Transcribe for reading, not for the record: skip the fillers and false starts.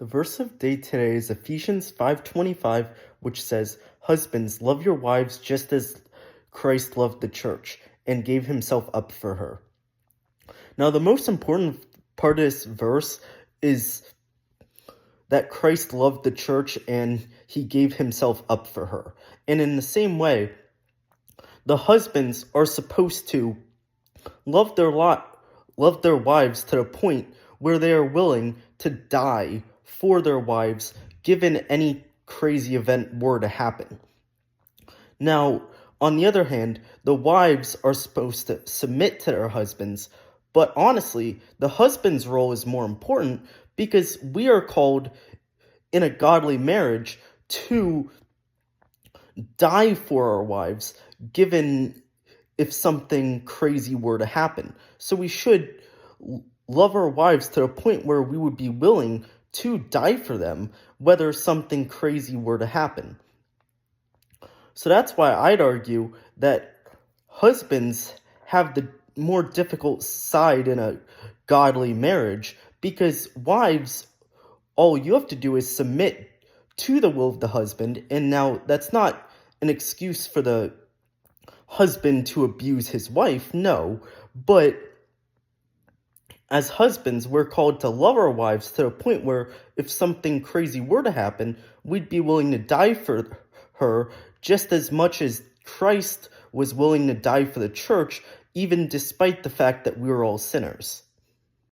The verse of day today is Ephesians 5:25, which says, "Husbands, love your wives just as Christ loved the church and gave himself up for her." Now, the most important part of this verse is that Christ loved the church and he gave himself up for her. And in the same way, the husbands are supposed to love their wives to the point where they are willing to die for their wives, given any crazy event were to happen. Now, on the other hand, the wives are supposed to submit to their husbands, but honestly, the husband's role is more important because we are called in a godly marriage to die for our wives, given if something crazy were to happen. So we should love our wives to a point where we would be willing to die for them, whether something crazy were to happen. So that's why I'd argue that husbands have the more difficult side in a godly marriage, because wives, all you have to do is submit to the will of the husband, and now that's not an excuse for the husband to abuse his wife, no, but as husbands, we're called to love our wives to a point where if something crazy were to happen, we'd be willing to die for her just as much as Christ was willing to die for the church, even despite the fact that we were all sinners.